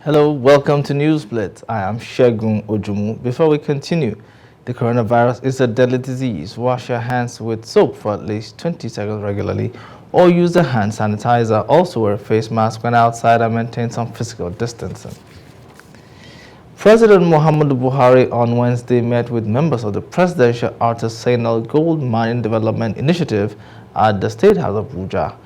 Hello, welcome to Newsblitz. I am Shegun Ojumu. Before we continue, the coronavirus is a deadly disease. Wash your hands with soap for at least 20 seconds regularly or use a hand sanitizer. Also wear a face mask when outside and maintain some physical distancing. President Muhammadu Buhari on Wednesday met with members of the Presidential Artisanal Gold Mining Development Initiative at the State House of Abuja.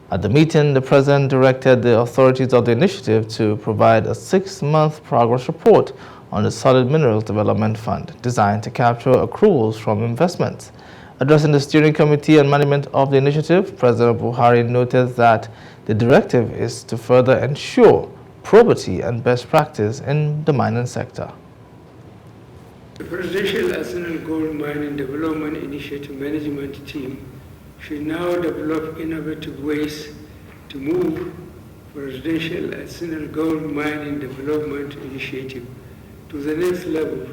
At the meeting, the president directed the authorities of the initiative to provide a 6-month progress report on the Solid Minerals Development Fund, designed to capture accruals from investments. Addressing the steering committee and management of the initiative, President Buhari noted that the directive is to further ensure probity and best practice in the mining sector. The Presidential Artisanal Gold Mining Development Initiative Management Team should now develop innovative ways to move Presidential Artisanal Gold Mining Development Initiative to the next level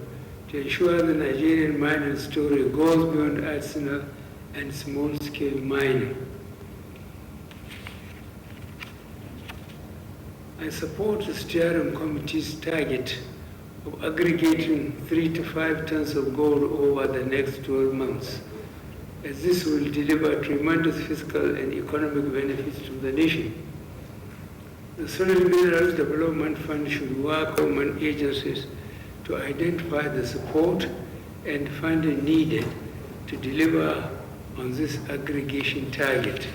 to ensure the Nigerian mining story goes beyond artisanal and small-scale mining. I support the steering committee's target of aggregating 3 to 5 tons of gold over the next 12 months, as this will deliver tremendous fiscal and economic benefits to the nation. The Solid Minerals Development Fund should work with government agencies to identify the support and funding needed to deliver on this aggregation target.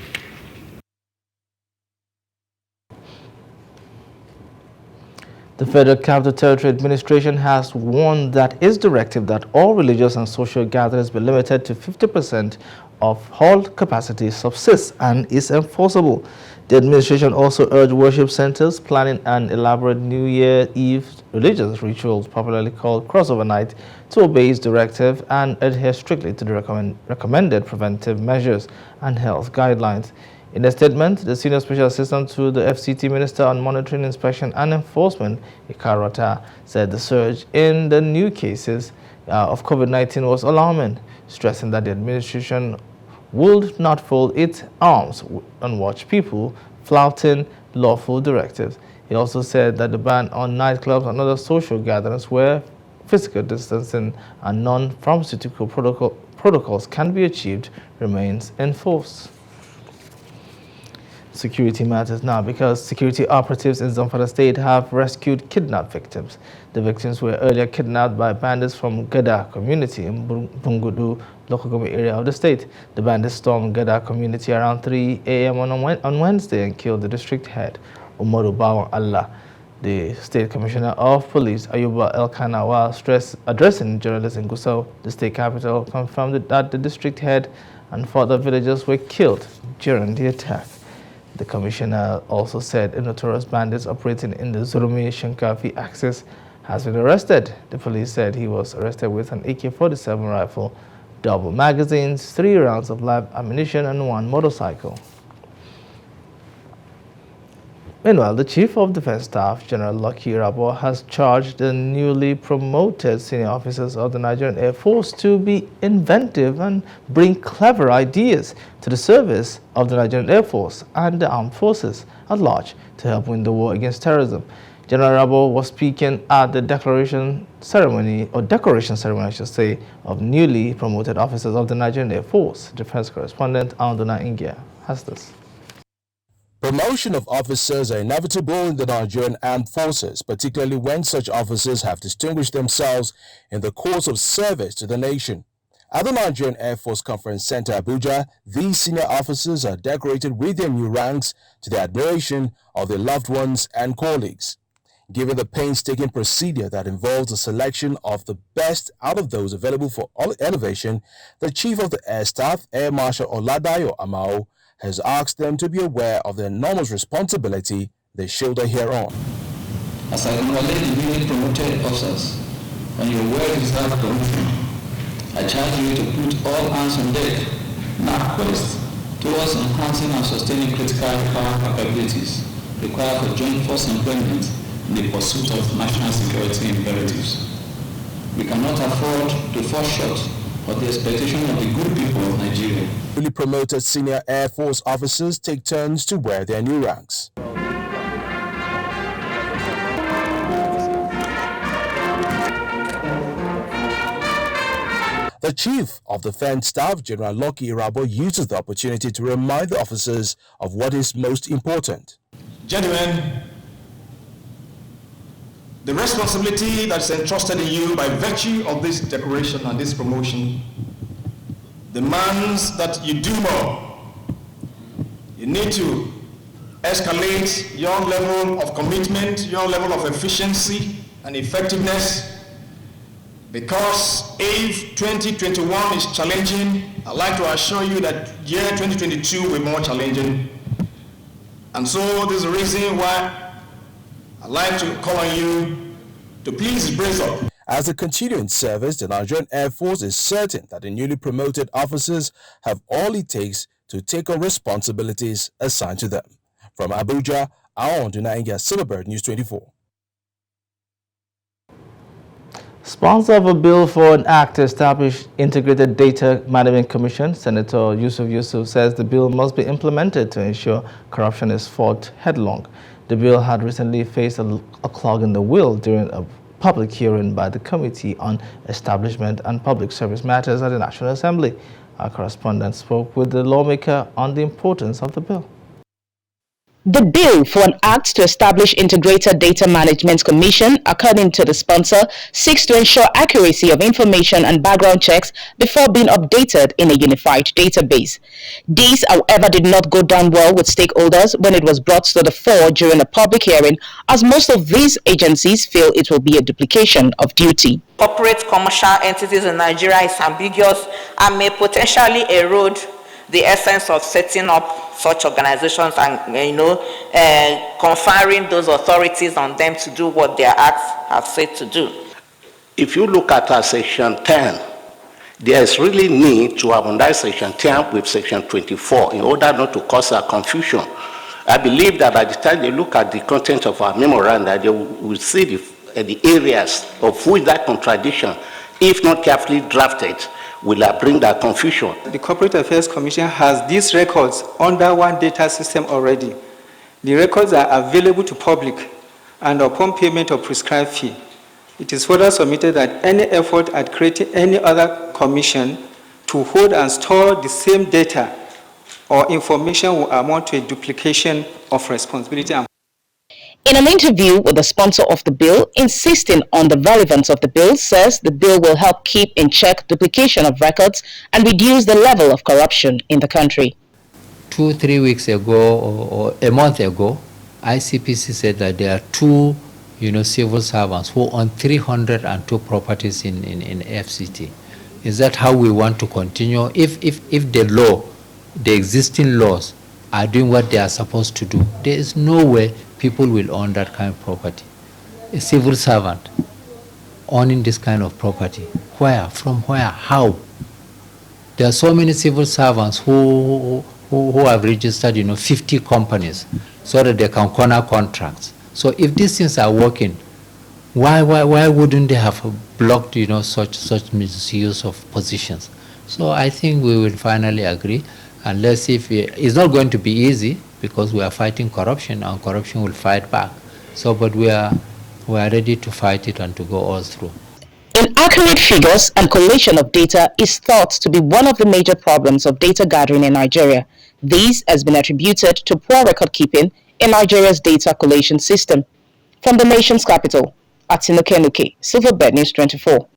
The Federal Capital Territory Administration has warned that its directive that all religious and social gatherings be limited to 50% of hall capacity subsists and is enforceable. The administration also urged worship centers planning an elaborate New Year Eve religious rituals, popularly called crossover night, to obey its directive and adhere strictly to the recommended preventive measures and health guidelines. In a statement, the Senior Special Assistant to the FCT Minister on Monitoring, Inspection and Enforcement, Ikarota, said the surge in the new cases of COVID-19 was alarming, stressing that the administration would not fold its arms and watch people flouting lawful directives. He also said that the ban on nightclubs and other social gatherings where physical distancing and non-pharmaceutical protocols can be achieved remains in force. Security matters now because security operatives in Zamfara State have rescued kidnapped victims. The victims were earlier kidnapped by bandits from Gada community in Bungudu local government area of the state. The bandits stormed Gada community around 3 a.m. on Wednesday and killed the district head, Umaru Bawan Allah. The State Commissioner of Police, Ayuba Elkana, while addressing journalists in Gusau, the state capital, confirmed that the district head and further villagers were killed during the attack. The commissioner also said a notorious bandit operating in the Zurumi Shankafi axis has been arrested. The police said he was arrested with an AK-47 rifle, double magazines, 3 rounds of live ammunition, and 1 motorcycle. Meanwhile, the Chief of Defense Staff, General Lucky Rabo, has charged the newly promoted senior officers of the Nigerian Air Force to be inventive and bring clever ideas to the service of the Nigerian Air Force and the armed forces at large to help win the war against terrorism. General Rabo was speaking at the decoration ceremony, I should say, of newly promoted officers of the Nigerian Air Force. Defense correspondent Andona Ingia has this. Promotion of officers are inevitable in the Nigerian armed forces, particularly when such officers have distinguished themselves in the course of service to the nation. At the Nigerian Air Force Conference Center, Abuja, these senior officers are decorated with their new ranks to the admiration of their loved ones and colleagues. Given the painstaking procedure that involves the selection of the best out of those available for elevation, the Chief of the Air Staff, Air Marshal Oladayo Amao, has asked them to be aware of the enormous responsibility they shoulder hereon. As I congratulate the newly promoted officers on your well-deserved promotion, I charge you to put all hands on deck in our quest towards enhancing and sustaining critical power capabilities required for joint force employment in the pursuit of national security imperatives. We cannot afford to fall short of the expectation of the good people of Nigeria. Newly promoted senior Air Force officers take turns to wear their new ranks. The Chief of Defense Staff, General Lucky Irabo, uses the opportunity to remind the officers of what is most important. Gentlemen, the responsibility that's entrusted in you by virtue of this decoration and this promotion demands that you do more. You need to escalate your level of commitment, your level of efficiency and effectiveness, because if 2021 is challenging, I'd like to assure you that year 2022 will be more challenging. And so this is the reason why I'd like to call on you to please brace up. As they continue in service, the Nigerian Air Force is certain that the newly promoted officers have all it takes to take on responsibilities assigned to them. From Abuja, Aon Dunainga, Silverbird News 24. Sponsor of a bill for an act to establish Integrated Data Management Commission, Senator Yusuf says the bill must be implemented to ensure corruption is fought headlong. The bill had recently faced a clog in the wheel during a public hearing by the Committee on Establishment and Public Service Matters at the National Assembly. Our correspondent spoke with the lawmaker on the importance of the bill. The bill for an act to establish Integrated Data Management Commission, according to the sponsor, seeks to ensure accuracy of information and background checks before being updated in a unified database. This, however, did not go down well with stakeholders when it was brought to the fore during a public hearing, as most of these agencies feel it will be a duplication of duty. Corporate commercial entities in Nigeria is ambiguous and may potentially erode the essence of setting up such organizations and, conferring those authorities on them to do what their acts have said to do. If you look at our section 10, there is really need to harmonize section 10 with section 24 in order not to cause a confusion. I believe that by the time they look at the content of our memoranda, they will see the areas of which that contradiction, if not carefully drafted, will bring that confusion. The Corporate Affairs Commission has these records under one data system already. The records are available to public and upon payment of prescribed fee. It is further submitted that any effort at creating any other commission to hold and store the same data or information will amount to a duplication of responsibility. In an interview with the sponsor of the bill, insisting on the relevance of the bill, says the bill will help keep in check duplication of records and reduce the level of corruption in the country. 2-3 weeks ago or a month ago, ICPC said that there are two civil servants who own 302 properties in FCT. Is that how we want to continue? If the existing laws are doing what they are supposed to do, there is no way people will own that kind of property. A civil servant owning this kind of property. Where? From where? How? There are so many civil servants who have registered 50 companies so that they can corner contracts. So if these things are working, why wouldn't they have blocked such misuse of positions? So I think we will finally agree, and let's see if it's not going to be easy, because we are fighting corruption and corruption will fight back. So, but we are ready to fight it and to go all through. Inaccurate figures and collation of data is thought to be one of the major problems of data gathering in Nigeria. This has been attributed to poor record keeping in Nigeria's data collation system. From the nation's capital, Atinuke, Silverbird News 24.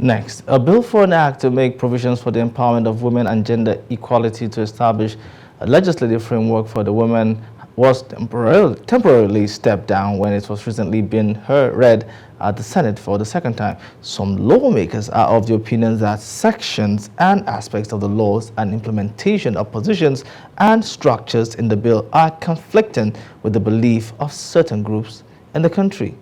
Next, a bill for an act to make provisions for the empowerment of women and gender equality to establish a legislative framework for the women was temporarily stepped down when it was recently being read at the Senate for the second time. Some lawmakers are of the opinion that sections and aspects of the laws and implementation of positions and structures in the bill are conflicting with the belief of certain groups in the country.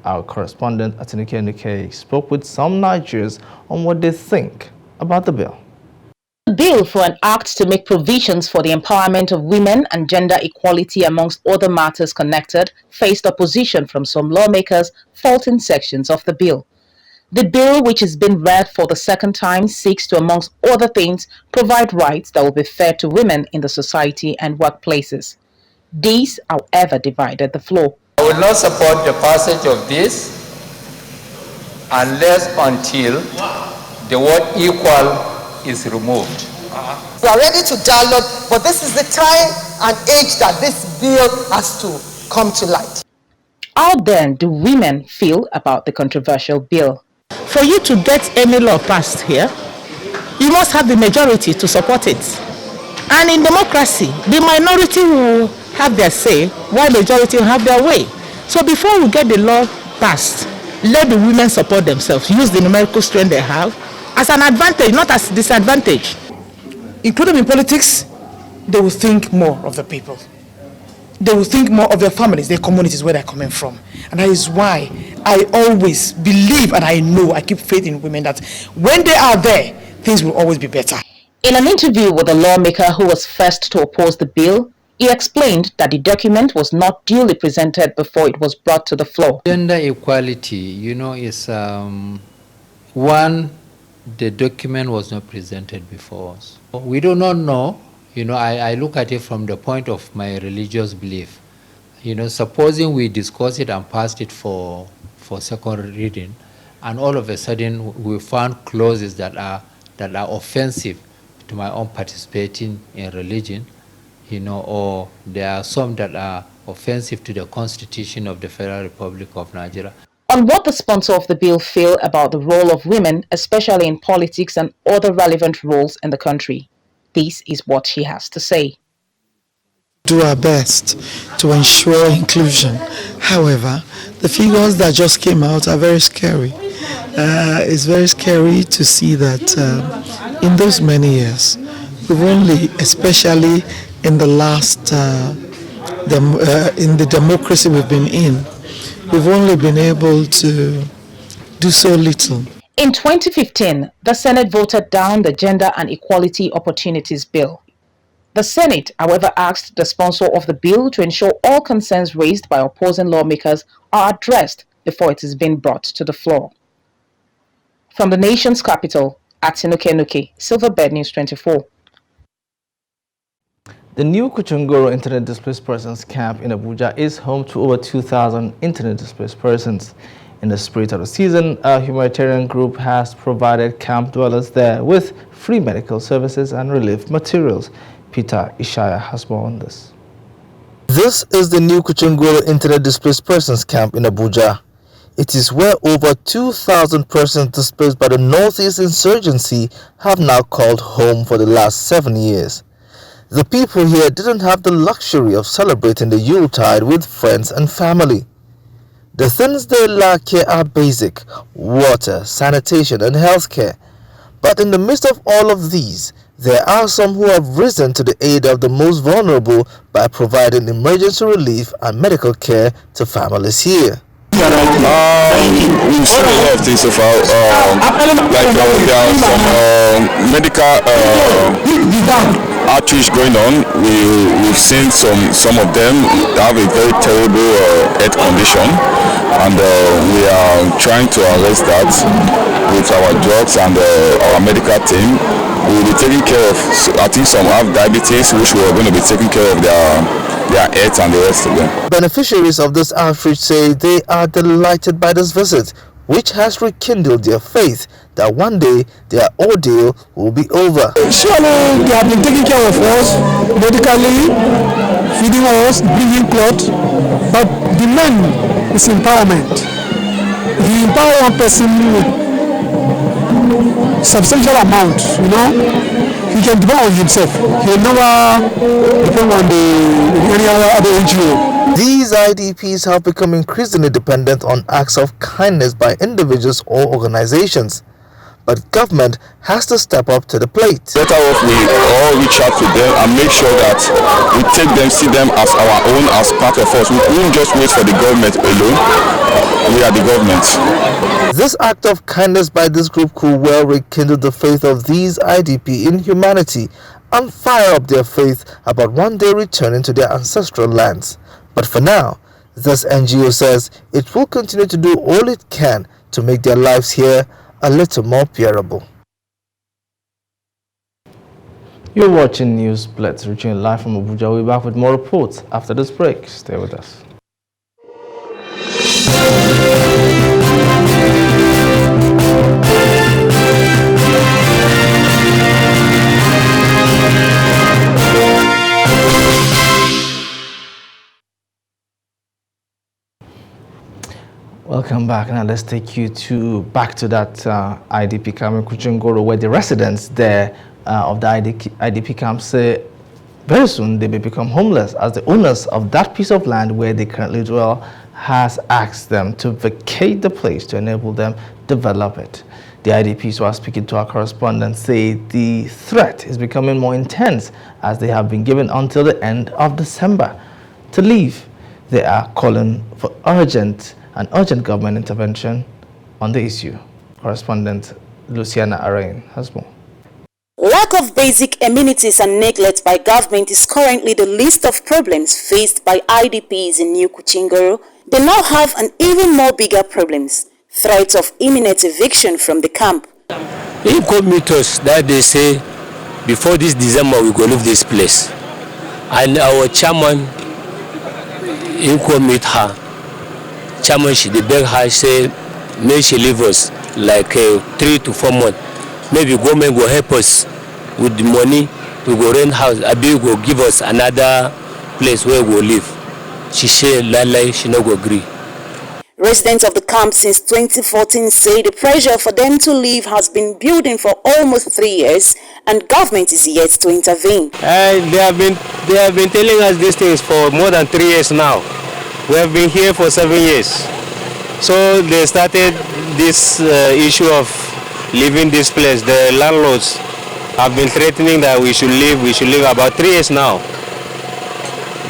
Our correspondent Atinuke spoke with some Nigerians on what they think about the bill. The bill for an act to make provisions for the empowerment of women and gender equality amongst other matters connected faced opposition from some lawmakers faulting sections of the bill. The bill, which has been read for the second time, seeks to, amongst other things, provide rights that will be fair to women in the society and workplaces. These, however, divided the floor. I will not support the passage of this unless until the word equal is removed. We are ready to dialogue, but this is the time and age that this bill has to come to light. How then do women feel about the controversial bill? For you to get any law passed here, you must have the majority to support it. And in democracy, the minority will have their say, while majority will have their way. So before we get the law passed, let the women support themselves, use the numerical strength they have as an advantage, not as disadvantage. Including in politics, they will think more of the people. They will think more of their families, their communities, where they're coming from. And that is why I always believe, and I know, I keep faith in women, that when they are there, things will always be better. In an interview with a lawmaker who was first to oppose the bill, he explained that the document was not duly presented before it was brought to the floor. Gender equality, is one, the document was not presented before us. We do not know. I look at it from the point of my religious belief. Supposing we discuss it and passed it for second reading, and all of a sudden we found clauses that are offensive to my own participating in religion, or there are some that are offensive to the Constitution of the Federal Republic of Nigeria. On what the sponsor of the bill feel about the role of women, especially in politics and other relevant roles in the country, this is what she has to say. Do our best to ensure inclusion. However, the figures that just came out are very scary. It's very scary to see that in those many years, we've only, especially in the last, in the democracy we've been in, we've only been able to do so little. In 2015, the Senate voted down the Gender and Equality Opportunities Bill. The Senate, however, asked the sponsor of the bill to ensure all concerns raised by opposing lawmakers are addressed before it is being brought to the floor. From the nation's capital, at Nuke, Silverbird News 24. The new Kuchungoro Internet Displaced Persons Camp in Abuja is home to over 2,000 internet displaced persons. In the spirit of the season, a humanitarian group has provided camp dwellers there with free medical services and relief materials. Peter Ishaya has more on this. This is the new Kuchungoro Internet Displaced Persons Camp in Abuja. It is where over 2,000 persons displaced by the Northeast insurgency have now called home for the last 7 years. The people here didn't have the luxury of celebrating the Yuletide with friends and family. The things they lack here are basic: water, sanitation, and healthcare. But in the midst of all of these, there are some who have risen to the aid of the most vulnerable by providing emergency relief and medical care to families here. We've seen a lot of things so far, like there are some medical outreach going on. We've seen some of them have a very terrible health condition, and we are trying to arrest that with our drugs and our medical team. We will be taking care of, I think some have diabetes, which we are going to be taking care of their health and the rest of them. Beneficiaries of this outreach say they are delighted by this visit, which has rekindled their faith that one day their ordeal will be over. Surely they have been taking care of us medically, feeding us, bringing clothes, but the main is empowerment. If you empower one person with substantial amount, he can depend on himself. He will never depend on any other NGO. These IDPs have become increasingly dependent on acts of kindness by individuals or organizations. But government has to step up to the plate. Better off we all reach out to them and make sure that we take them, see them as our own, as part of us. We won't just wait for the government alone. We are the government. This act of kindness by this group could well rekindle the faith of these IDP in humanity and fire up their faith about one day returning to their ancestral lands. But for now, this NGO says it will continue to do all it can to make their lives here a little more bearable. You're watching Newsblitz, reaching live from Abuja. We'll be back with more reports after this break. Stay with us. Welcome back. Now let's take you back to that IDP camp in Kuchingoro, where the residents there of the IDP camp say very soon they may become homeless, as the owners of that piece of land where they currently dwell has asked them to vacate the place to enable them develop it. The IDPs who are speaking to our correspondent say the threat is becoming more intense as they have been given until the end of December to leave. They are calling for urgent government intervention on the issue. Correspondent Luciana Arain has more. Lack of basic amenities and neglect by government is currently the list of problems faced by IDPs in New Kuchingoro. They now have an even more bigger problems, threats of imminent eviction from the camp. He called me to us that they say before this December we go leave this place. And our chairman, he called me her. Chairman, they beg her, say, may she leave us like 3 to 4 months. Maybe government will help us with the money. We go rent house. Abi will give us another place where we will live. She say, Lala, she no go agree. Residents of the camp since 2014 say the pressure for them to leave has been building for almost 3 years, and government is yet to intervene. They have been telling us these things for more than 3 years now. We have been here for 7 years. So they started this issue of leaving this place. The landlords have been threatening that we should leave about 3 years now.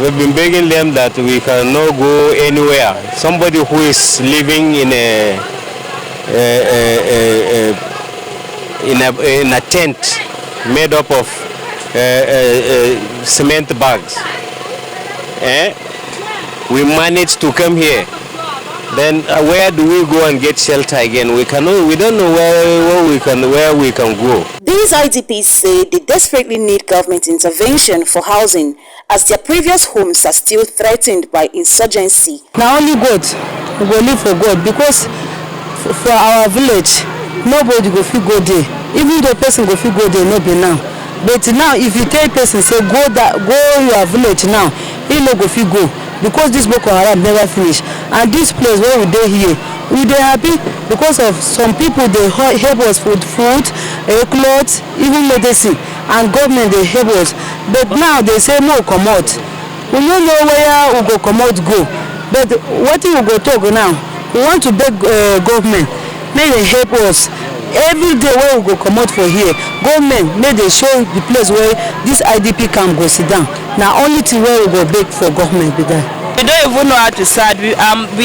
We've been begging them that we cannot go anywhere. Somebody who is living in a tent made up of cement bags. We managed to come here. Then where do we go and get shelter again? We don't know where we can go. These IDPs say they desperately need government intervention for housing, as their previous homes are still threatened by insurgency. Now only God, we go live for God, because for our village, nobody go fit go there. Even the person go fit go there, no be now. But now, if you tell person say go your village now, he no go fit go, because this Boko Haram never finish. And this place where we dey here, we dey happy because of some people they help us with food, clothes, even medicine, and government they help us. But now they say no come out. We don't know where we go come out go. But what we go talk now? We want to beg government, may they help us. Every day where we go come out for here, government may they show the place where this IDP camp go sit down. Now only thing where we go beg for government be that. We don't even know how to start. We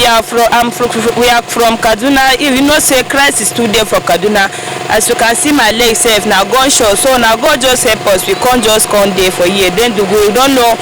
are from Kaduna. You know, say crisis today for Kaduna. As you can see, my legs safe now gunshot. So now God just help us. We can't just come there for here. Then we don't know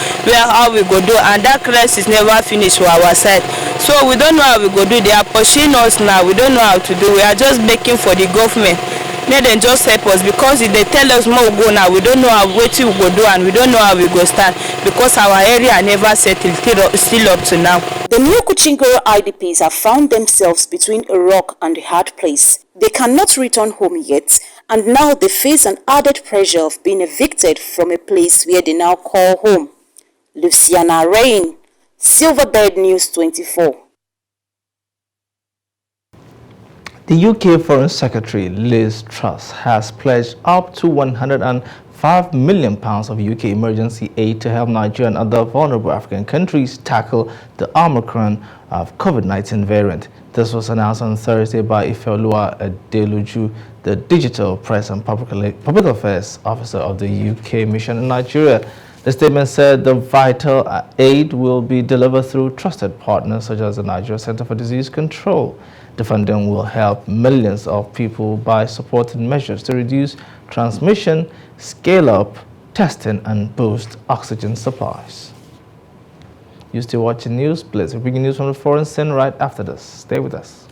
how we go do, and that crisis never finish for our side. So we don't know how we go do. They are pushing us now. We don't know how to do. We are just begging for the government. Let them just help us, because if they tell us more go now, we don't know how we go do, and we don't know how we go start, because our area never settled still up to now. The New Kuchingoro IDPs have found themselves between a rock and a hard place. They cannot return home yet, and now they face an added pressure of being evicted from a place where they now call home. Luciana Rain, Silverbird News 24. The UK Foreign Secretary Liz Truss has pledged up to £105 million of UK emergency aid to help Nigeria and other vulnerable African countries tackle the Omicron of COVID-19 variant. This was announced on Thursday by Ifeoluwa Adeluju, the Digital Press and Public Affairs Officer of the UK mission in Nigeria. The statement said the vital aid will be delivered through trusted partners such as the Nigeria Center for Disease Control. The funding will help millions of people by supporting measures to reduce transmission, scale up testing, and boost oxygen supplies. You're still watching Newsblitz. We're bringing news from the foreign scene right after this. Stay with us.